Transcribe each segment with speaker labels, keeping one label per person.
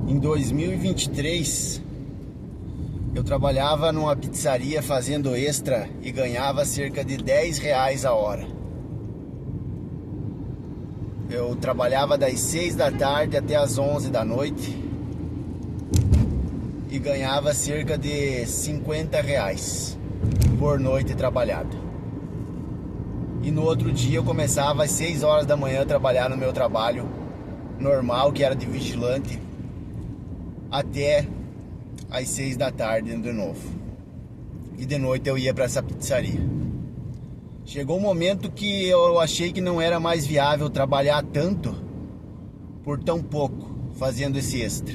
Speaker 1: Em 2023, eu trabalhava numa pizzaria fazendo extra e ganhava cerca de R$10 a hora. Eu trabalhava das 6 da tarde até as 11 da noite e ganhava cerca de R$50 por noite trabalhada. E no outro dia eu começava às 6 horas da manhã a trabalhar no meu trabalho normal, que era de vigilante, até às 6 da tarde de novo. E de noite eu ia para essa pizzaria. Chegou um momento que eu achei que não era mais viável trabalhar tanto por tão pouco, fazendo esse extra.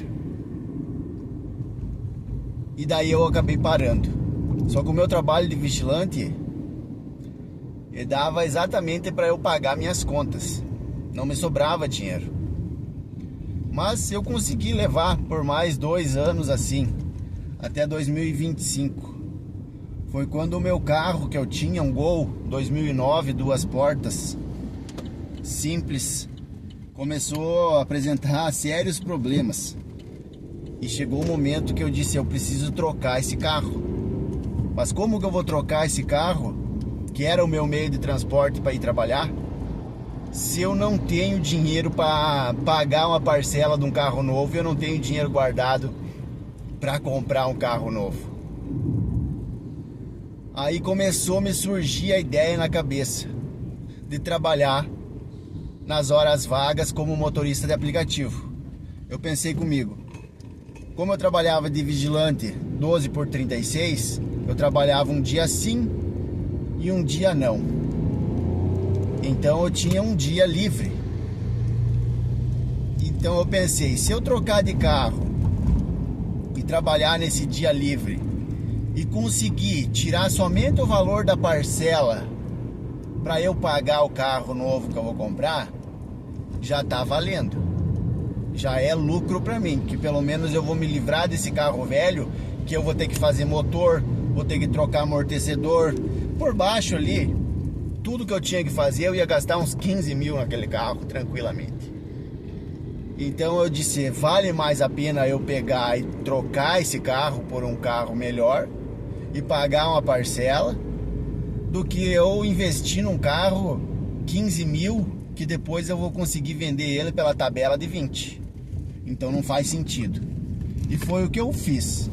Speaker 1: E daí eu acabei parando. Só que o meu trabalho de vigilante dava exatamente para eu pagar minhas contas. Não me sobrava dinheiro. Mas eu consegui levar por mais 2 anos assim, até 2025. Foi quando o meu carro que eu tinha, um Gol 2009, 2 portas, simples, começou a apresentar sérios problemas. E chegou um momento que eu disse, eu preciso trocar esse carro. Mas como que eu vou trocar esse carro, que era o meu meio de transporte para ir trabalhar, se eu não tenho dinheiro para pagar uma parcela de um carro novo e eu não tenho dinheiro guardado para comprar um carro novo? Aí começou a me surgir a ideia na cabeça de trabalhar nas horas vagas como motorista de aplicativo. Eu pensei comigo, como eu trabalhava de vigilante 12 por 36, eu trabalhava um dia sim e um dia não. Então eu tinha um dia livre. Então eu pensei, se eu trocar de carro e trabalhar nesse dia livre e conseguir tirar somente o valor da parcela para eu pagar o carro novo que eu vou comprar, já tá valendo. Já é lucro para mim, que pelo menos eu vou me livrar desse carro velho, que eu vou ter que fazer motor, vou ter que trocar amortecedor por baixo ali. Tudo que eu tinha que fazer, eu ia gastar uns 15 mil naquele carro, tranquilamente. Então eu disse, vale mais a pena eu pegar e trocar esse carro por um carro melhor e pagar uma parcela, do que eu investir num carro 15 mil, que depois eu vou conseguir vender ele pela tabela de 20. Então não faz sentido. E foi o que eu fiz.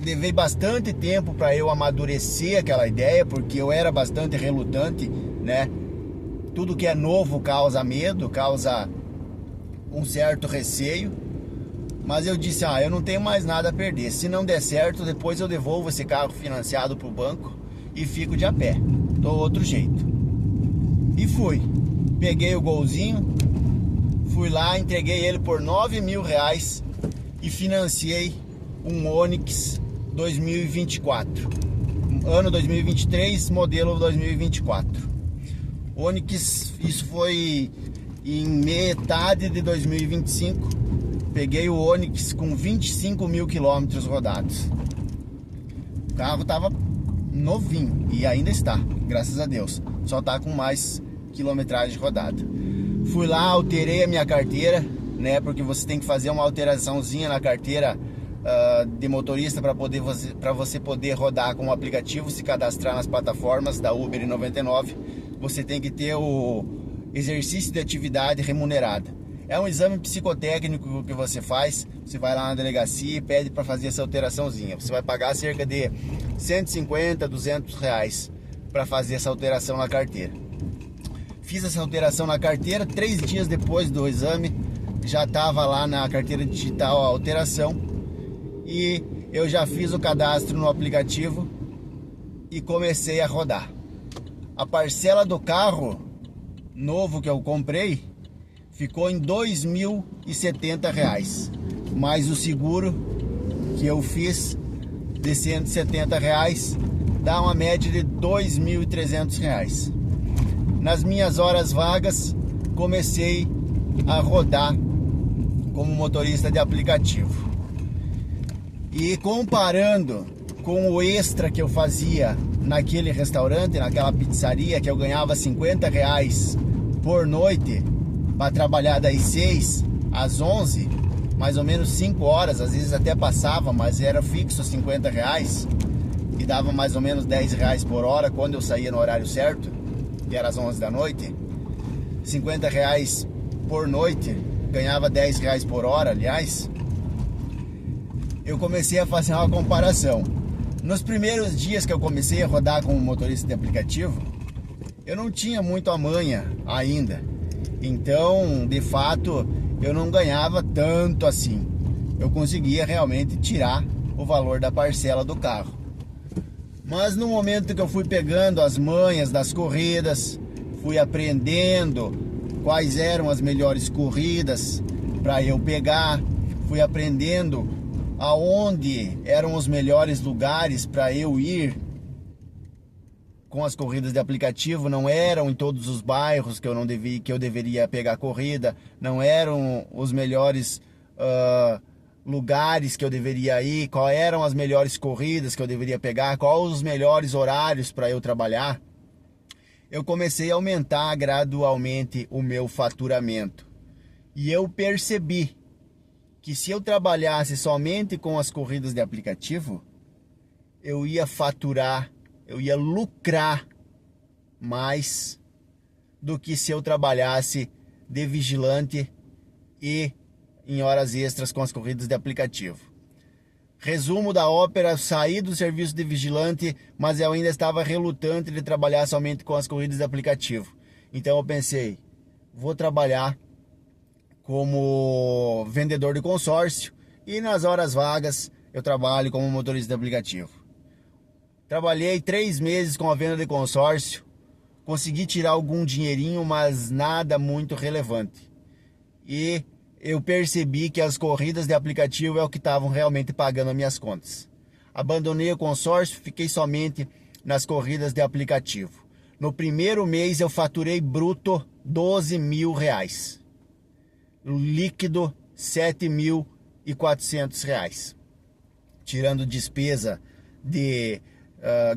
Speaker 1: Levei bastante tempo para eu amadurecer aquela ideia, porque eu era bastante relutante, né? Tudo que é novo causa medo, causa um certo receio. Mas eu disse, eu não tenho mais nada a perder. Se não der certo, depois eu devolvo esse carro financiado para o banco e fico de a pé. Do outro jeito. E fui. Peguei o Golzinho, fui lá, entreguei ele por R$9.000 e financiei um Onix 2024, ano 2023, modelo 2024. Onix, isso foi em metade de 2025. Peguei o Onix com 25 mil quilômetros rodados. O carro tava novinho e ainda está, graças a Deus. Só tá com mais quilometragem rodada. Fui lá, alterei a minha carteira, né? Porque você tem que fazer uma alteraçãozinha na carteira de motorista para você poder rodar com o aplicativo, se cadastrar nas plataformas da Uber e 99. Você tem que ter o exercício de atividade remunerada. É um exame psicotécnico que você faz. Você vai lá na delegacia e pede para fazer essa alteraçãozinha. Você vai pagar cerca de 150, R$200 para fazer essa alteração na carteira. Fiz essa alteração na carteira, 3 dias depois do exame já estava lá na carteira digital a alteração. E eu já fiz o cadastro no aplicativo e comecei a rodar. A parcela do carro novo que eu comprei ficou em R$2.070, mais o seguro que eu fiz de R$170 dá uma média de R$2.300. Nas minhas horas vagas comecei a rodar como motorista de aplicativo. E comparando com o extra que eu fazia naquele restaurante, naquela pizzaria, que eu ganhava R$50 por noite para trabalhar das 6 às 11, mais ou menos 5 horas, às vezes até passava, mas era fixo R$50 e dava mais ou menos R$10 por hora quando eu saía no horário certo, que era às 11 da noite. R$50 por noite, ganhava R$10 por hora, aliás. Eu comecei a fazer uma comparação. Nos primeiros dias que eu comecei a rodar como motorista de aplicativo, eu não tinha muito a manha ainda. Então, de fato, eu não ganhava tanto assim. Eu conseguia realmente tirar o valor da parcela do carro. Mas no momento que eu fui pegando as manhas das corridas, fui aprendendo quais eram as melhores corridas para eu pegar, fui aprendendo aonde eram os melhores lugares para eu ir com as corridas de aplicativo. Não eram em todos os bairros que eu deveria pegar corrida, não eram os melhores lugares que eu deveria ir, quais eram as melhores corridas que eu deveria pegar, quais os melhores horários para eu trabalhar. Eu comecei a aumentar gradualmente o meu faturamento e eu percebi que se eu trabalhasse somente com as corridas de aplicativo, eu ia faturar, eu ia lucrar mais do que se eu trabalhasse de vigilante e em horas extras com as corridas de aplicativo. Resumo da ópera: saí do serviço de vigilante, mas eu ainda estava relutante de trabalhar somente com as corridas de aplicativo. Então eu pensei, vou trabalhar como vendedor de consórcio e nas horas vagas eu trabalho como motorista de aplicativo. Trabalhei 3 meses com a venda de consórcio, consegui tirar algum dinheirinho, mas nada muito relevante. E eu percebi que as corridas de aplicativo é o que estavam realmente pagando as minhas contas. Abandonei o consórcio, fiquei somente nas corridas de aplicativo. No primeiro mês eu faturei bruto R$12.000. Líquido R$7.400. Tirando despesa de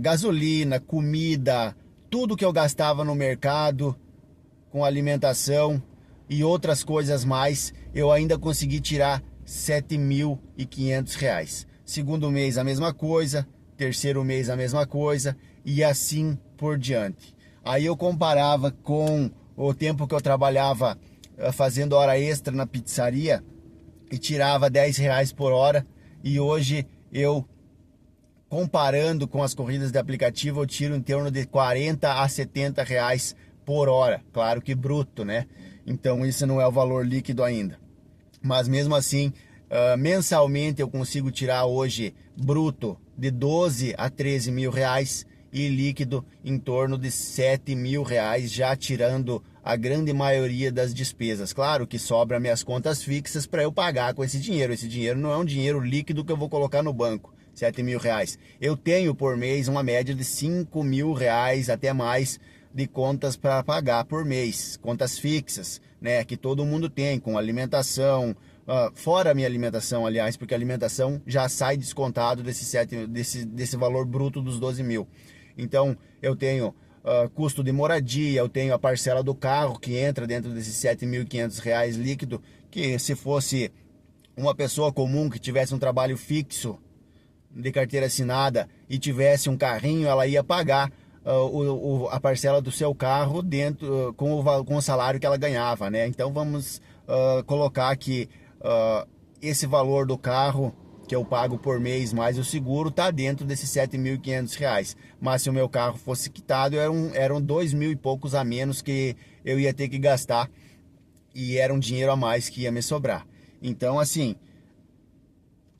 Speaker 1: gasolina, comida, tudo que eu gastava no mercado, com alimentação e outras coisas mais, eu ainda consegui tirar R$7.500. Segundo mês a mesma coisa, terceiro mês a mesma coisa e assim por diante. Aí eu comparava com o tempo que eu trabalhava fazendo hora extra na pizzaria e tirava R$10 por hora, e hoje eu, comparando com as corridas de aplicativo, eu tiro em torno de R$40 a R$70 por hora, claro que bruto, né? Então isso não é o valor líquido ainda, mas mesmo assim, mensalmente eu consigo tirar hoje bruto de R$12 a R$13.000 e líquido em torno de R$7.000, já tirando a grande maioria das despesas. Claro que sobra minhas contas fixas para eu pagar com esse dinheiro. Esse dinheiro não é um dinheiro líquido que eu vou colocar no banco, R$7.000. Eu tenho por mês uma média de R$5.000, até mais, de contas para pagar por mês, contas fixas, né, que todo mundo tem, com alimentação, fora a minha alimentação, aliás, porque a alimentação já sai descontado desse valor bruto dos 12 mil. Então eu tenho custo de moradia, eu tenho a parcela do carro que entra dentro desses R$7.500 líquido, que se fosse uma pessoa comum que tivesse um trabalho fixo de carteira assinada e tivesse um carrinho, ela ia pagar a parcela do seu carro dentro com o salário que ela ganhava, né? Então vamos colocar que esse valor do carro que eu pago por mês mais o seguro está dentro desses R$7.500. Mas se o meu carro fosse quitado, eram 2 mil e poucos a menos que eu ia ter que gastar, e era um dinheiro a mais que ia me sobrar. Então, assim,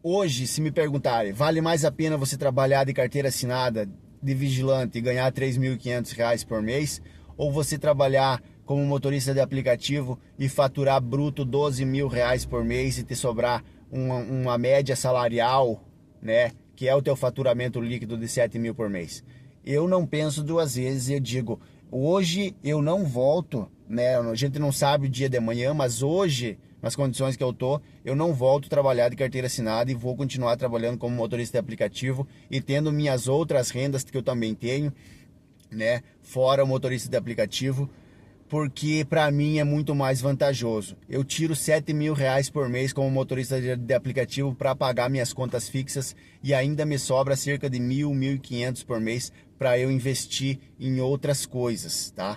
Speaker 1: hoje, se me perguntarem, vale mais a pena você trabalhar de carteira assinada, de vigilante, e ganhar R$3.500 por mês, ou você trabalhar como motorista de aplicativo e faturar bruto R$12.000 por mês e te sobrar uma média salarial, né, que é o teu faturamento líquido de 7 mil por mês? Eu não penso duas vezes, eu digo, hoje eu não volto, né, a gente não sabe o dia de amanhã, mas hoje, nas condições que eu não volto a trabalhar de carteira assinada e vou continuar trabalhando como motorista de aplicativo e tendo minhas outras rendas que eu também tenho, né, fora o motorista de aplicativo, porque para mim é muito mais vantajoso. Eu tiro R$ 7.000 por mês como motorista de aplicativo para pagar minhas contas fixas e ainda me sobra cerca de 1.000, 1.500 por mês para eu investir em outras coisas, tá?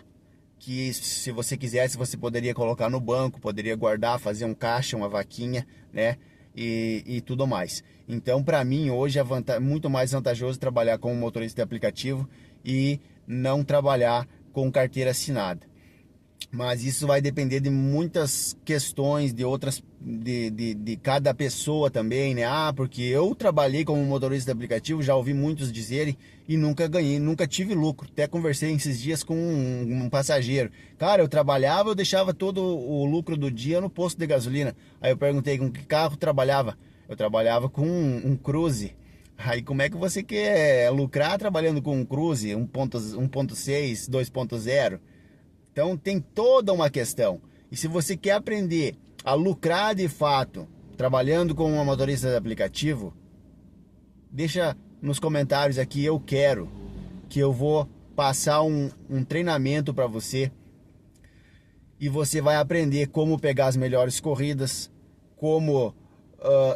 Speaker 1: Que se você quisesse, você poderia colocar no banco, poderia guardar, fazer um caixa, uma vaquinha, né? E tudo mais. Então, para mim, hoje é muito mais vantajoso trabalhar como motorista de aplicativo e não trabalhar com carteira assinada. Mas isso vai depender de muitas questões, de outras, de cada pessoa também, né? Porque eu trabalhei como motorista de aplicativo, já ouvi muitos dizerem e nunca ganhei, nunca tive lucro. Até conversei esses dias com um passageiro. Cara, eu trabalhava, eu deixava todo o lucro do dia no posto de gasolina. Aí eu perguntei com que carro trabalhava. Eu trabalhava com um Cruze. Aí como é que você quer lucrar trabalhando com um Cruze 1.6, 2.0? Então tem toda uma questão. E se você quer aprender a lucrar de fato, trabalhando com uma motorista de aplicativo, deixa nos comentários aqui, eu quero, que eu vou passar um treinamento para você. E você vai aprender como pegar as melhores corridas, como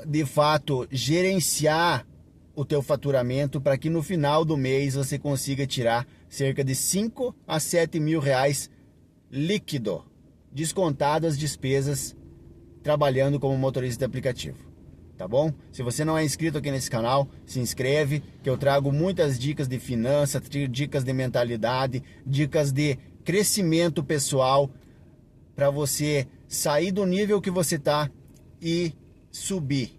Speaker 1: de fato gerenciar o teu faturamento para que no final do mês você consiga tirar cerca de 5 a 7 mil reais líquido, descontado as despesas trabalhando como motorista de aplicativo, tá bom? Se você não é inscrito aqui nesse canal, se inscreve, que eu trago muitas dicas de finanças, dicas de mentalidade, dicas de crescimento pessoal para você sair do nível que você tá e subir,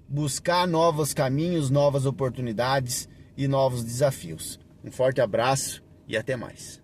Speaker 1: buscar novos caminhos, novas oportunidades e novos desafios. Um forte abraço e até mais.